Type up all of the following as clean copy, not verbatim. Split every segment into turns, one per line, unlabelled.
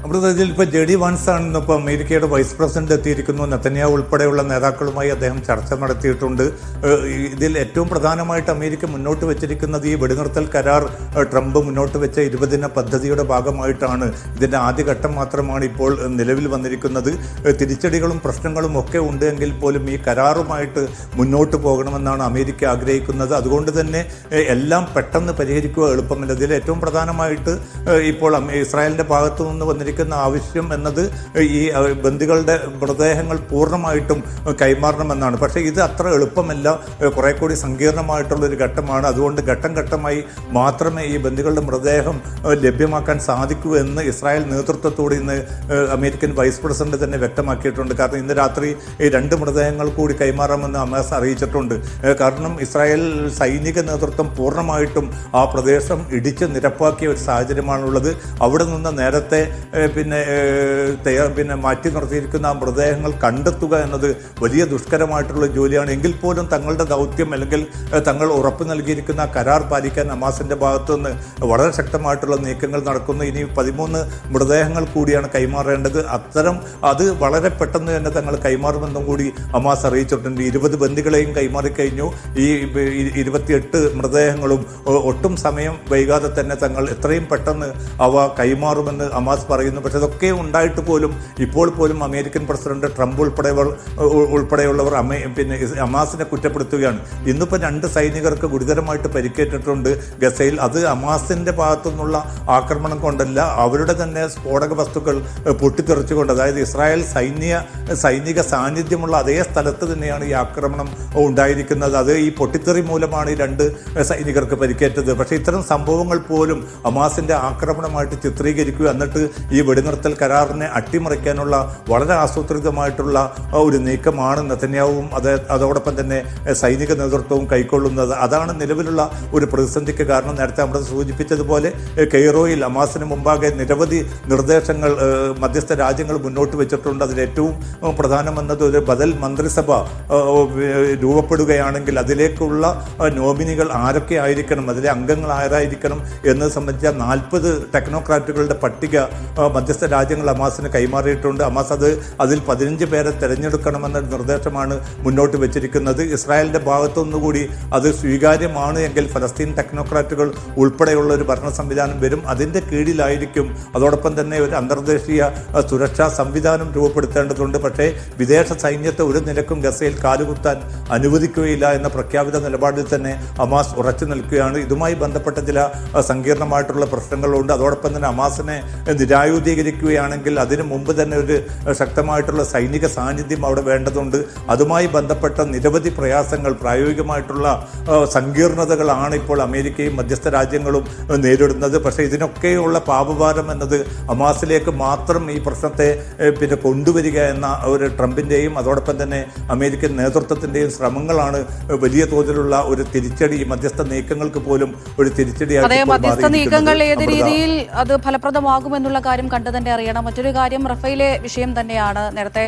നമ്മുടെ ഇതിൽ ഇപ്പോൾ JD വാൻസ് ആണ് ഇന്നിപ്പോൾ അമേരിക്കയുടെ വൈസ് പ്രസിഡന്റ് എത്തിയിരിക്കുന്നു. നെതന്യാഹു ഉൾപ്പെടെയുള്ള നേതാക്കളുമായി അദ്ദേഹം ചർച്ച നടത്തിയിട്ടുണ്ട്. ഇതിൽ ഏറ്റവും പ്രധാനമായിട്ട് അമേരിക്ക മുന്നോട്ട് വെച്ചിരിക്കുന്നത് ഈ വെടിനിർത്തൽ കരാർ ട്രംപ് മുന്നോട്ട് വെച്ച 20 ദിന പദ്ധതിയുടെ ഭാഗമായിട്ടാണ്. ഇതിൻ്റെ ആദ്യഘട്ടം മാത്രമാണ് ഇപ്പോൾ നിലവിൽ വന്നിരിക്കുന്നത്. തിരിച്ചടികളും പ്രശ്നങ്ങളും ഒക്കെ ഉണ്ട് എങ്കിൽ പോലും ഈ കരാറുമായിട്ട് മുന്നോട്ട് പോകണമെന്നാണ് അമേരിക്ക ആഗ്രഹിക്കുന്നത്. അതുകൊണ്ട് തന്നെ എല്ലാം പെട്ടെന്ന് പരിഹരിക്കുക എളുപ്പമില്ല. ഇതിൽ ഏറ്റവും പ്രധാനമായിട്ട് ഇപ്പോൾ ഇസ്രായേലിൻ്റെ ഭാഗത്തു നിന്ന് വന്നിരിക്കുന്ന ആവശ്യം എന്നത് ഈ ബന്ദികളുടെ മൃതദേഹങ്ങൾ പൂർണ്ണമായിട്ടും കൈമാറണമെന്നാണ്. പക്ഷേ ഇത് അത്ര എളുപ്പമല്ല, കുറെ കൂടി സങ്കീർണമായിട്ടുള്ളൊരു ഘട്ടമാണ്. അതുകൊണ്ട് ഘട്ടം ഘട്ടമായി മാത്രമേ ഈ ബന്ദികളുടെ മൃതദേഹം ലഭ്യമാക്കാൻ സാധിക്കൂ എന്ന് ഇസ്രായേൽ നേതൃത്വത്തോട് ഇന്ന് അമേരിക്കൻ വൈസ് പ്രസിഡന്റ് തന്നെ വ്യക്തമാക്കിയിട്ടുണ്ട്. കാരണം ഇന്ന് രാത്രി ഈ 2 മൃതദേഹങ്ങൾ കൂടി കൈമാറാമെന്ന് ഹമാസ് അറിയിച്ചിട്ടുണ്ട്. കാരണം ഇസ്രായേൽ സൈനിക നേതൃത്വം പൂർണ്ണമായിട്ടും ആ പ്രദേശം ഇടിച്ച് നിരപ്പാക്കിയ ഒരു സാഹചര്യമാണുള്ളത്. അവിടെ നിന്ന് നേരത്തെ പിന്നെ മാറ്റി നിർത്തിയിരിക്കുന്ന ആ മൃതദേഹങ്ങൾ കണ്ടെത്തുക എന്നത് വലിയ ദുഷ്കരമായിട്ടുള്ള ജോലിയാണ്. എങ്കിൽ പോലും തങ്ങളുടെ ദൗത്യം അല്ലെങ്കിൽ തങ്ങൾ ഉറപ്പ് നൽകിയിരിക്കുന്ന കരാർ പാലിക്കാൻ ഹമാസിൻ്റെ ഭാഗത്തുനിന്ന് വളരെ ശക്തമായിട്ടുള്ള നീക്കങ്ങൾ നടക്കുന്നു. ഇനി 13 മൃതദേഹങ്ങൾ കൂടിയാണ് കൈമാറേണ്ടത്. അത് വളരെ പെട്ടെന്ന് തന്നെ തങ്ങൾ കൈമാറുമെന്നും കൂടി ഹമാസ് അറിയിച്ചിട്ടുണ്ട്. 20 ബന്ദികളെയും കൈമാറിക്കഴിഞ്ഞു. ഈ 28 മൃതദേഹങ്ങളും ഒട്ടും സമയം വൈകാതെ തന്നെ തങ്ങൾ എത്രയും പെട്ടെന്ന് അവ കൈമാറുമെന്ന് ഹമാസ് പറയുന്നു. പക്ഷെ അതൊക്കെ ഉണ്ടായിട്ട് പോലും ഇപ്പോൾ പോലും അമേരിക്കൻ പ്രസിഡന്റ് ട്രംപ് ഉൾപ്പെടെയുള്ളവർ ഹമാസിനെ കുറ്റപ്പെടുത്തുകയാണ്. ഇന്നിപ്പോൾ 2 സൈനികർക്ക് ഗുരുതരമായിട്ട് പരിക്കേറ്റിട്ടുണ്ട് ഗസയിൽ. അത് ഹമാസിൻ്റെ ഭാഗത്തു നിന്നുള്ള ആക്രമണം കൊണ്ടല്ല, അവരുടെ തന്നെ സ്ഫോടക വസ്തുക്കൾ പൊട്ടിത്തെറിച്ചുകൊണ്ട്, അതായത് ഇസ്രായേൽ സൈനിക സാന്നിധ്യമുള്ള അതേ സ്ഥലത്ത് തന്നെയാണ് ഈ ആക്രമണം ഉണ്ടായിരിക്കുന്നത്. അത് ഈ പൊട്ടിത്തെറി മൂലമാണ് ഈ 2 സൈനികർക്ക് പരിക്കേറ്റത്. പക്ഷേ ഇത്തരം സംഭവങ്ങൾ പോലും ഹമാസിൻ്റെ ആക്രമണമായിട്ട് ചിത്രീകരിക്കുക, എന്നിട്ട് ഈ വെടിനിർത്തൽ കരാറിനെ അട്ടിമറിക്കാനുള്ള വളരെ ആസൂത്രിതമായിട്ടുള്ള ഒരു നീക്കമാണ് നെതന്യാഹുവും അതോടൊപ്പം തന്നെ സൈനിക നേതൃത്വവും കൈക്കൊള്ളുന്നത്. അതാണ് നിലവിലുള്ള ഒരു പ്രതിസന്ധിക്ക് കാരണം. നേരത്തെ നമ്മൾ സൂചിപ്പിച്ചതുപോലെ കെയ്റോയിൽ ഹമാസിന് മുമ്പാകെ നിരവധി നിർദ്ദേശങ്ങൾ മധ്യസ്ഥ രാജ്യങ്ങൾ മുന്നോട്ട് വെച്ചിട്ടുണ്ട്. അതിലേറ്റവും പ്രധാനമെന്നത് ഒരു ബദൽ മന്ത്രിസഭ രൂപപ്പെടുകയാണെങ്കിൽ അതിലേക്കുള്ള നോമിനികൾ ആരൊക്കെ ആയിരിക്കണം, അതിലെ അംഗങ്ങൾ ആരായിരിക്കണം എന്നത് സംബന്ധിച്ച 40 ടെക്നോക്രാറ്റുകളുടെ പട്ടിക മധ്യസ്ഥ രാജ്യങ്ങൾ ഹമാസിന് കൈമാറിയിട്ടുണ്ട്. ഹമാസ് അതിൽ 15 പേരെ തിരഞ്ഞെടുക്കണമെന്ന നിർദ്ദേശമാണ് മുന്നോട്ട് വെച്ചിരിക്കുന്നത്. ഇസ്രായേലിൻ്റെ ഭാഗത്തുനിന്നുകൂടി അത് സ്വീകാര്യമാണ് എങ്കിൽ ഫലസ്തീൻ ടെക്നോക്രാറ്റുകൾ ഉൾപ്പെടെയുള്ള ഒരു ഭരണ സംവിധാനം വരും. അതിൻ്റെ കീഴിലായിരിക്കും. അതോടൊപ്പം തന്നെ ഒരു അന്തർദേശീയ സുരക്ഷാ സംവിധാനം രൂപപ്പെടുത്തേണ്ടതുണ്ട്. പക്ഷേ വിദേശ സൈന്യത്തെ ഒരു നിലക്കും ഗസയിൽ കാലുകുത്താൻ അനുവദിക്കുകയില്ല എന്ന പ്രഖ്യാപിത നിലപാടിൽ തന്നെ ഹമാസ് ഉറച്ചു നിൽക്കുകയാണ്. ഇതുമായി ബന്ധപ്പെട്ട ചില സങ്കീർണമായിട്ടുള്ള പ്രശ്നങ്ങളുണ്ട്. അതോടൊപ്പം തന്നെ ഹമാസിനെ നിരായുധീകരിക്കുകയാണെങ്കിൽ അതിനു മുമ്പ് തന്നെ ഒരു ശക്തമായിട്ടുള്ള സൈനിക സാന്നിധ്യം അവിടെ വേണ്ടതുണ്ട്. അതുമായി ബന്ധപ്പെട്ട നിരവധി പ്രയാസങ്ങൾ, പ്രായോഗികമായിട്ടുള്ള സങ്കീർണതകളാണ് ഇപ്പോൾ അമേരിക്കയും മധ്യസ്ഥ രാജ്യങ്ങളും നേരിടുന്നത്. പക്ഷേ ഇതിനൊക്കെയുള്ള പാപഭാരം എന്നത് ഹമാസിലേക്ക് മാത്രം ഈ പ്രശ്നത്തെ കൊണ്ടുവരിക എന്ന ഒരു ട്രംപിൻ്റെയും അതോടൊപ്പം തന്നെ അമേരിക്കൻ നേതൃത്വത്തിൻ്റെയും ശ്രമങ്ങളാണ് വലിയ തോതിലുള്ള ഒരു തിരിച്ചടി, മധ്യസ്ഥ നീക്കങ്ങൾക്ക് പോലും ഒരു തിരിച്ചടിയായി.
മധ്യസ്ഥ നീക്കങ്ങൾ ഏത് രീതിയിൽ അത് ഫലപ്രദമാകുമെന്നുള്ള കാര്യം കണ്ടു തന്നെ അറിയണം. മറ്റൊരു കാര്യം റഫേലെ വിഷയം തന്നെയാണ്. നേരത്തെ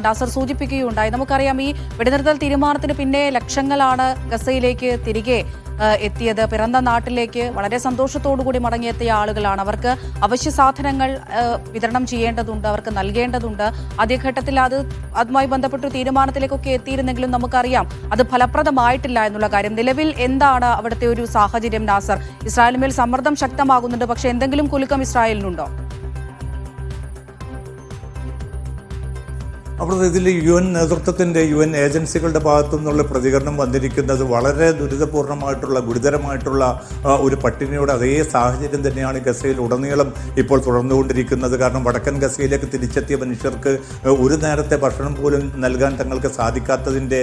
നാസർ സൂചിപ്പിക്കുകയുണ്ടായി. നമുക്കറിയാം, ഈ വെടിനിർത്തൽ തീരുമാനത്തിന് പിന്നെ ലക്ഷങ്ങളാണ് ഗസയിലേക്ക് തിരികെ എത്തിയത്. പിറന്ന നാട്ടിലേക്ക് വളരെ സന്തോഷത്തോടുകൂടി മടങ്ങിയെത്തിയ ആളുകളാണ്. അവർക്ക് അവശ്യ സാധനങ്ങൾ വിതരണം ചെയ്യേണ്ടതുണ്ട്, അവർക്ക് നൽകേണ്ടതുണ്ട്. ആദ്യഘട്ടത്തിൽ അതുമായി ബന്ധപ്പെട്ട തീരുമാനത്തിലേക്കൊക്കെ എത്തിയിരുന്നെങ്കിലും നമുക്കറിയാം അത് ഫലപ്രദമായിട്ടില്ല എന്നുള്ള കാര്യം. നിലവിൽ എന്താണ് അവിടുത്തെ ഒരു സാഹചര്യം നാസർ? ഇസ്രായേലിന്മേൽ സമ്മർദ്ദം ശക്തമാകുന്നുണ്ട്, പക്ഷേ എന്തെങ്കിലും കുലുക്കം ഇസ്രായേലിനുണ്ടോ?
അപ്പോൾ ഇതിൽ UN നേതൃത്വത്തിൻ്റെ UN ഏജൻസികളുടെ ഭാഗത്തു നിന്നുള്ള പ്രതികരണം വന്നിരിക്കുന്നത് വളരെ ദുരിതപൂർണമായിട്ടുള്ള ഗുരുതരമായിട്ടുള്ള ഒരു പട്ടിണിയുടെ അതേ സാഹചര്യം തന്നെയാണ് ഗസയിൽ ഉടനീളം ഇപ്പോൾ തുടർന്നുകൊണ്ടിരിക്കുന്നത്. കാരണം വടക്കൻ ഗസയിലേക്ക് തിരിച്ചെത്തിയ മനുഷ്യർക്ക് ഒരു നേരത്തെ ഭക്ഷണം പോലും നൽകാൻ തങ്ങൾക്ക് സാധിക്കാത്തതിൻ്റെ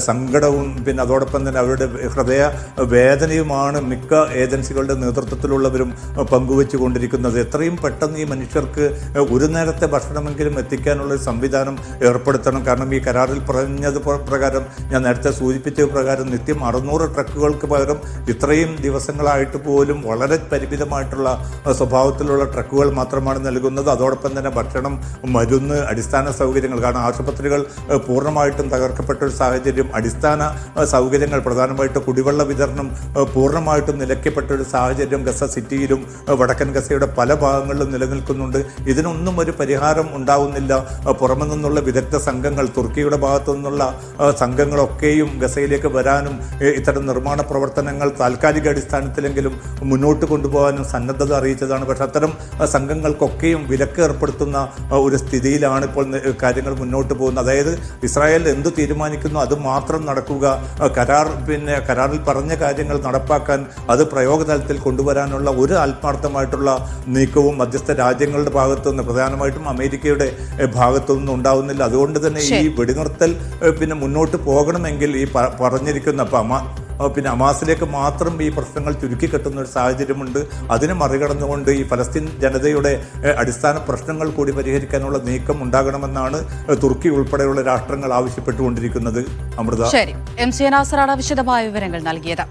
സങ്കടവും അതോടൊപ്പം തന്നെ അവരുടെ ഹൃദയ വേദനയുമാണ് മിക്ക ഏജൻസികളുടെ നേതൃത്വത്തിലുള്ളവരും പങ്കുവെച്ചു കൊണ്ടിരിക്കുന്നത്. എത്രയും പെട്ടെന്ന് ഈ മനുഷ്യർക്ക് ഒരു നേരത്തെ ഭക്ഷണമെങ്കിലും എത്തിക്കാനുള്ള സംവിധാനം ഏർപ്പെടുത്തണം. കാരണം ഈ കരാറിൽ പറഞ്ഞത് പ്രകാരം, ഞാൻ നേരത്തെ സൂചിപ്പിച്ച പ്രകാരം, നിത്യം 600 ട്രക്കുകൾക്ക് പകരം ഇത്രയും ദിവസങ്ങളായിട്ട് പോലും വളരെ പരിമിതമായിട്ടുള്ള സ്വഭാവത്തിലുള്ള ട്രക്കുകൾ മാത്രമാണ് നൽകുന്നത്. അതോടൊപ്പം തന്നെ ഭക്ഷണം, മരുന്ന്, അടിസ്ഥാന സൗകര്യങ്ങൾ, കാരണം ആശുപത്രികൾ പൂർണ്ണമായിട്ടും തകർക്കപ്പെട്ട ഒരു സാഹചര്യം, അടിസ്ഥാന സൗകര്യങ്ങൾ, പ്രധാനമായിട്ട് കുടിവെള്ള വിതരണം പൂർണ്ണമായിട്ടും നിലയ്ക്കപ്പെട്ട ഒരു സാഹചര്യം ഗസ സിറ്റിയിലും വടക്കൻ ഗസയുടെ പല ഭാഗങ്ങളിലും നിലനിൽക്കുന്നുണ്ട്. ഇതിനൊന്നും ഒരു പരിഹാരം ഉണ്ടാവുന്നില്ല. പുറമെ നിന്നുള്ള വിദഗ്ധ സംഘങ്ങൾ, തുർക്കിയുടെ ഭാഗത്തു നിന്നുള്ള സംഘങ്ങളൊക്കെയും ഗസയിലേക്ക് വരാനും ഇത്തരം നിർമ്മാണ പ്രവർത്തനങ്ങൾ താൽക്കാലിക അടിസ്ഥാനത്തിലെങ്കിലും മുന്നോട്ട് കൊണ്ടുപോകാനും സന്നദ്ധത അറിയിച്ചതാണ്. പക്ഷെ അത്തരം സംഘങ്ങൾക്കൊക്കെയും വിലക്ക് ഏർപ്പെടുത്തുന്ന ഒരു സ്ഥിതിയിലാണ് ഇപ്പോൾ കാര്യങ്ങൾ മുന്നോട്ട് പോകുന്നത്. അതായത് ഇസ്രായേൽ എന്തു തീരുമാനിക്കുന്നു അത് മാത്രം നടക്കുക, കരാറിൽ പറഞ്ഞ കാര്യങ്ങൾ നടപ്പാക്കാൻ, അത് പ്രയോഗതലത്തിൽ കൊണ്ടുവരാനുള്ള ഒരു ആത്മാർത്ഥമായിട്ടുള്ള നീക്കവും മധ്യസ്ഥ രാജ്യങ്ങളുടെ ഭാഗത്തുനിന്ന്, പ്രധാനമായിട്ടും അമേരിക്കയുടെ ഭാഗത്തുനിന്നും ഉണ്ടാവുന്നില്ല. അതുകൊണ്ട് തന്നെ ഈ വെടിനിർത്തൽ മുന്നോട്ട് പോകണമെങ്കിൽ ഈ പറഞ്ഞിരിക്കുന്ന ഹമാസിലേക്ക് മാത്രം ഈ പ്രശ്നങ്ങൾ ചുരുക്കി കെട്ടുന്ന ഒരു സാഹചര്യമുണ്ട്. അതിനെ മറികടന്നുകൊണ്ട് ഈ ഫലസ്തീൻ ജനതയുടെ അടിസ്ഥാന പ്രശ്നങ്ങൾ കൂടി പരിഹരിക്കാനുള്ള നീക്കം ഉണ്ടാകണമെന്നാണ് തുർക്കി ഉൾപ്പെടെയുള്ള രാഷ്ട്രങ്ങൾ ആവശ്യപ്പെട്ടുകൊണ്ടിരിക്കുന്നത്. അമൃത.
ശരി, MC നാസറാണ് വിശദമായ വിവരങ്ങൾ നൽകിയത്.